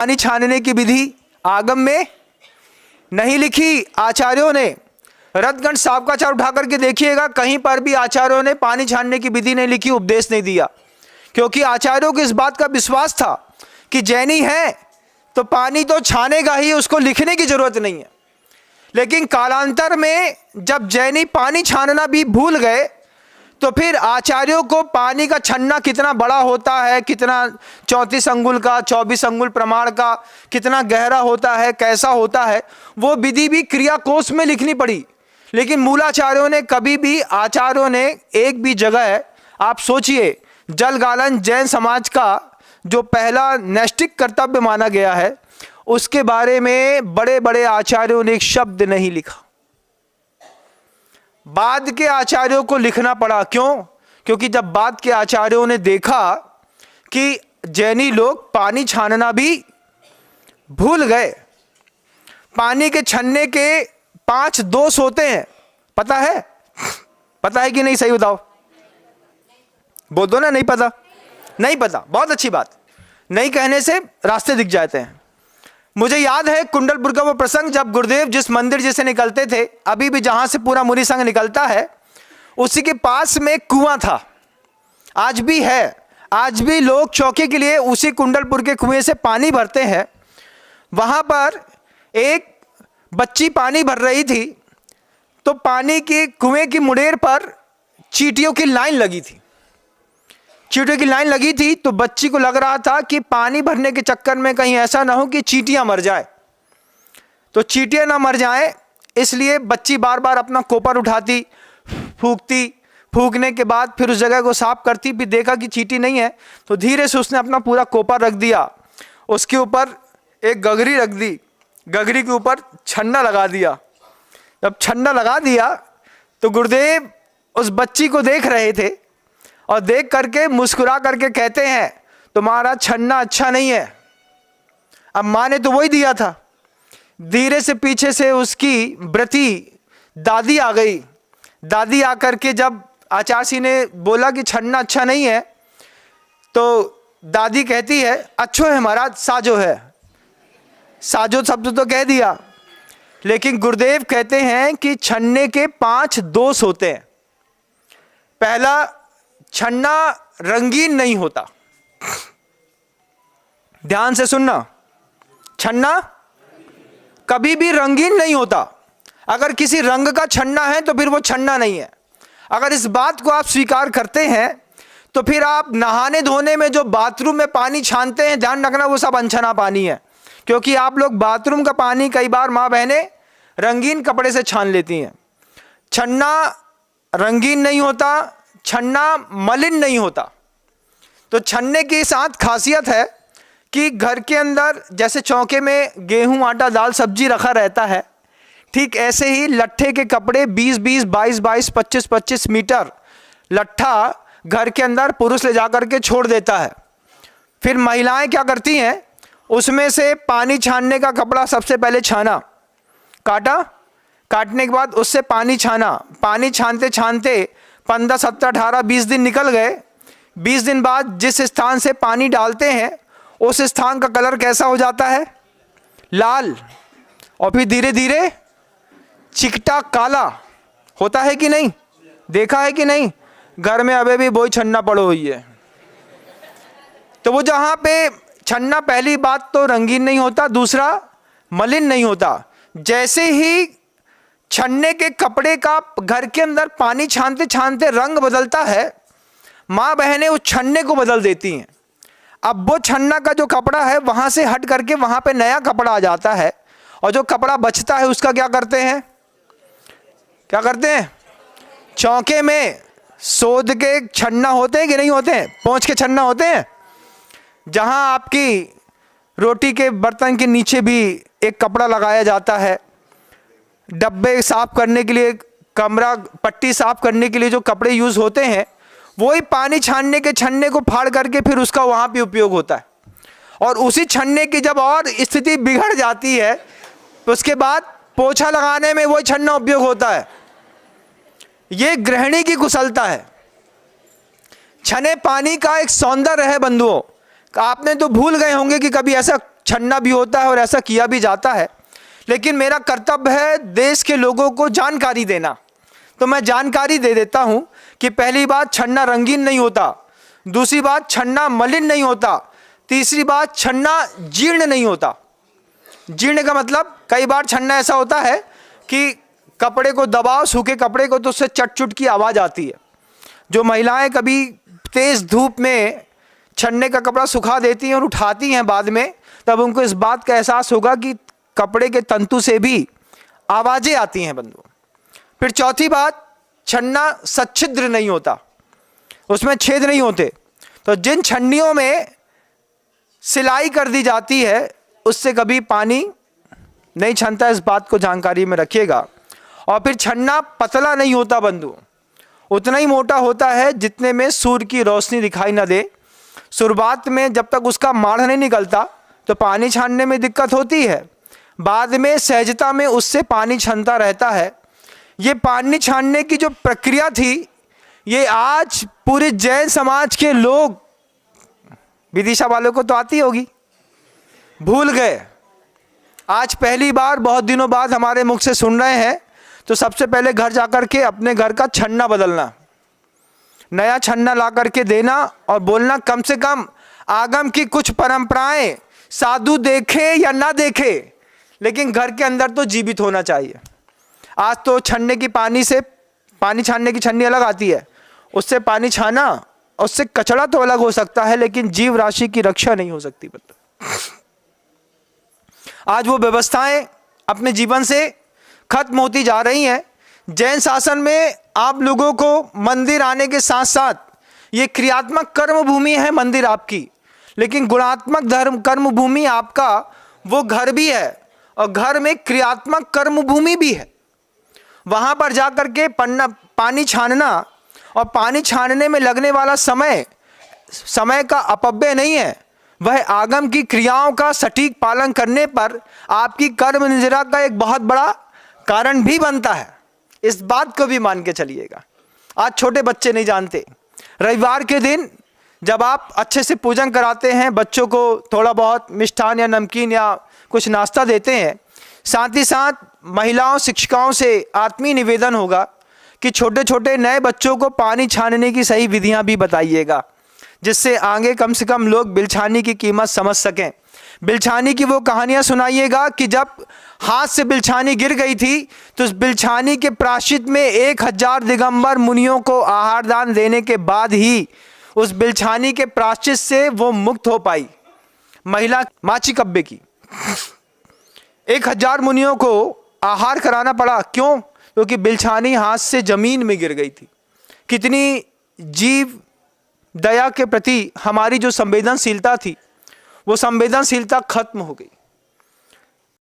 पानी छानने की विधि आगम में नहीं लिखी आचार्यों ने। रत्नगंज साहब का चार उठा करके देखिएगा, कहीं पर भी आचार्यों ने पानी छानने की विधि नहीं लिखी, उपदेश नहीं दिया, क्योंकि आचार्यों को इस बात का विश्वास था कि जैनी है तो पानी तो छानेगा ही, उसको लिखने की जरूरत नहीं है। लेकिन कालांतर में जब जैनी पानी छानना भी भूल गए तो फिर आचार्यों को पानी का छन्ना कितना बड़ा होता है, कितना 34 अंगुल का, 24 अंगुल प्रमाण का, कितना गहरा होता है, कैसा होता है, वो विधि भी क्रिया कोश में लिखनी पड़ी। लेकिन मूलाचार्यों ने कभी भी, आचार्यों ने एक भी जगह, आप सोचिए, जल गालन जैन समाज का जो पहला नैष्टिक कर्तव्य माना गया है, उसके बारे में बड़े बड़े आचार्यों ने एक शब्द नहीं लिखा। बाद के आचार्यों को लिखना पड़ा। क्यों? क्योंकि जब बाद के आचार्यों ने देखा कि जैनी लोग पानी छानना भी भूल गए। पानी के छन्ने के 5 दोष होते हैं, पता है? पता है कि नहीं? सही बताओ, बोल दो ना। नहीं पता? नहीं पता, बहुत अच्छी बात। नहीं कहने से रास्ते दिख जाते हैं। मुझे याद है कुंडलपुर का वो प्रसंग, जब गुरुदेव जिस मंदिर जिसे निकलते थे, अभी भी जहां से पूरा मुनि संघ निकलता है, उसी के पास में एक कुआं था, आज भी है। आज भी लोग चौके के लिए उसी कुंडलपुर के कुएं से पानी भरते हैं। वहां पर एक बच्ची पानी भर रही थी, तो पानी के कुएं की मुड़ेर पर चींटियों की लाइन लगी थी। चींटियों की लाइन लगी थी, तो बच्ची को लग रहा था कि पानी भरने के चक्कर में कहीं ऐसा ना हो कि चींटियां मर जाए। तो चींटियां ना मर जाए, इसलिए बच्ची बार बार अपना कोपर उठाती, फूंकती, फूंकने के बाद फिर उस जगह को साफ करती, फिर देखा कि चींटी नहीं है, तो धीरे से उसने अपना पूरा कोपर रख दिया, उसके ऊपर एक गगरी रख दी, गगरी के ऊपर छन्ना लगा दिया। जब छन्ना लगा दिया तो गुरुदेव उस बच्ची को देख रहे थे और देख करके मुस्कुरा करके कहते हैं, तुम्हारा छन्ना अच्छा नहीं है। अब माँ ने तो वही दिया था। धीरे से पीछे से उसकी व्रती दादी आ गई। दादी आकर के जब आचार्य ने बोला कि छन्ना अच्छा नहीं है, तो दादी कहती है, अच्छो है महाराज, साजो है। साजो शब्द तो कह दिया, लेकिन गुरुदेव कहते हैं कि छन्ने के 5 दोष होते हैं। पहला, छन्ना रंगीन नहीं होता। ध्यान से सुनना, छन्ना कभी भी रंगीन नहीं होता। अगर किसी रंग का छन्ना है तो फिर वो छन्ना नहीं है। अगर इस बात को आप स्वीकार करते हैं तो फिर आप नहाने धोने में जो बाथरूम में पानी छानते हैं, ध्यान रखना वो सब अनछना पानी है, क्योंकि आप लोग बाथरूम का पानी कई बार माँ बहनें रंगीन कपड़े से छान लेती हैं। छन्ना रंगीन नहीं होता, छन्ना मलिन नहीं होता। तो छन्ने की साथ खासियत है कि घर के अंदर जैसे चौके में गेहूं, आटा, दाल, सब्जी रखा रहता है, ठीक ऐसे ही लट्ठे के कपड़े 20-20, 22-22, 25-25 मीटर लट्ठा घर के अंदर पुरुष ले जाकर के छोड़ देता है। फिर महिलाएं क्या करती हैं, उसमें से पानी छानने का कपड़ा सबसे पहले छाना, काटा, काटने के बाद उससे पानी छाना। पानी छानते छानते 15, 17, 18, 20 दिन निकल गए। 20 दिन बाद जिस स्थान से पानी डालते हैं उस स्थान का कलर कैसा हो जाता है? लाल। और फिर धीरे धीरे चिकटा काला होता है कि नहीं? देखा है कि नहीं? घर में अभी भी वही छन्ना पड़ो हुई है। तो वो जहाँ पे छन्ना, पहली बात तो रंगीन नहीं होता, दूसरा मलिन नहीं होता। जैसे ही छन्ने के कपड़े का घर के अंदर पानी छानते छानते रंग बदलता है, माँ बहनें उस छन्ने को बदल देती हैं। अब वो छन्ना का जो कपड़ा है वहाँ से हट करके वहाँ पे नया कपड़ा आ जाता है, और जो कपड़ा बचता है उसका क्या करते हैं? क्या करते हैं? चौके में सोध के छन्ना होते हैं कि नहीं होते हैं? पोंछ के छन्ना होते हैं, जहाँ आपकी रोटी के बर्तन के नीचे भी एक कपड़ा लगाया जाता है। डब्बे साफ करने के लिए, कमरा पट्टी साफ करने के लिए जो कपड़े यूज़ होते हैं, वही पानी छानने के छन्ने को फाड़ करके फिर उसका वहाँ पे उपयोग होता है। और उसी छन्ने की जब और स्थिति बिगड़ जाती है तो उसके बाद पोछा लगाने में वही छन्ना उपयोग होता है। ये गृहिणी की कुशलता है। छने पानी का एक सौंदर्य है बंधुओं। आपने तो भूल गए होंगे कि कभी ऐसा छन्ना भी होता है और ऐसा किया भी जाता है, लेकिन मेरा कर्तव्य है देश के लोगों को जानकारी देना। तो मैं जानकारी दे देता हूं कि पहली बात, छन्ना रंगीन नहीं होता। दूसरी बात, छन्ना मलिन नहीं होता। तीसरी बात, छन्ना जीर्ण नहीं होता। जीर्ण का मतलब, कई बार छन्ना ऐसा होता है कि कपड़े को दबाओ, सूखे कपड़े को, तो उससे चट चुट की आवाज़ आती है। जो महिलाएं कभी तेज़ धूप में छन्ने का कपड़ा सुखा देती हैं और उठाती हैं बाद में, तब उनको इस बात का एहसास होगा कि कपड़े के तंतु से भी आवाज़ें आती हैं बंधुओं। फिर चौथी बात, छन्ना सच्छिद्र नहीं होता, उसमें छेद नहीं होते। तो जिन छन्नियों में सिलाई कर दी जाती है उससे कभी पानी नहीं छनता, इस बात को जानकारी में रखिएगा। और फिर छन्ना पतला नहीं होता बंधु, उतना ही मोटा होता है जितने में सूर्य की रोशनी दिखाई न दे। शुरुआत में जब तक उसका माढ़ नहीं निकलता तो पानी छानने में दिक्कत होती है, बाद में सहजता में उससे पानी छनता रहता है। ये पानी छानने की जो प्रक्रिया थी, ये आज पूरे जैन समाज के लोग, विदिशा वालों को तो आती होगी, भूल गए। आज पहली बार बहुत दिनों बाद हमारे मुख से सुन रहे हैं। तो सबसे पहले घर जाकर के अपने घर का छन्ना बदलना, नया छन्ना ला करके देना और बोलना, कम से कम आगम की कुछ परंपराएं साधु देखे या ना देखे, लेकिन घर के अंदर तो जीवित होना चाहिए। आज तो छन्ने की पानी से, पानी छानने की छन्नी अलग आती है, उससे पानी छाना, उससे कचरा तो अलग हो सकता है, लेकिन जीव राशि की रक्षा नहीं हो सकती। आज वो व्यवस्थाएं अपने जीवन से खत्म होती जा रही हैं। जैन शासन में आप लोगों को मंदिर आने के साथ साथ, ये क्रियात्मक कर्म भूमि है मंदिर आपकी, लेकिन गुणात्मक धर्म कर्म भूमि आपका वो घर भी है, और घर में क्रियात्मक कर्म भूमि भी है। वहाँ पर जाकर के पानी छानना और पानी छानने में लगने वाला समय का अपव्यय नहीं है, वह आगम की क्रियाओं का सटीक पालन करने पर आपकी कर्म निजरा का एक बहुत बड़ा कारण भी बनता है। इस बात को भी मान के चलिएगा। आज छोटे बच्चे नहीं जानते, रविवार के दिन जब आप अच्छे से पूजन कराते हैं, बच्चों को थोड़ा बहुत मिष्ठान या नमकीन या कुछ नाश्ता देते हैं, साथ ही साथ महिलाओं शिक्षिकाओं से आत्मीय निवेदन होगा कि छोटे छोटे नए बच्चों को पानी छानने की सही विधियां भी बताइएगा, जिससे आगे कम से कम लोग बिलछानी की कीमत समझ सकें। बिलछानी की वो कहानियां सुनाइएगा कि जब हाथ से बिलछानी गिर गई थी तो उस बिलछानी के प्रायश्चित में 1000 दिगंबर मुनियों को आहार दान देने के बाद ही उस बिलछानी के प्रायश्चित से वो मुक्त हो पाई महिला माची कब्बे की। 1000 मुनियों को आहार कराना पड़ा, क्यों? क्योंकि बिलछानी हाथ से जमीन में गिर गई थी। कितनी जीव दया के प्रति हमारी जो संवेदनशीलता थी, वो संवेदनशीलता खत्म हो गई।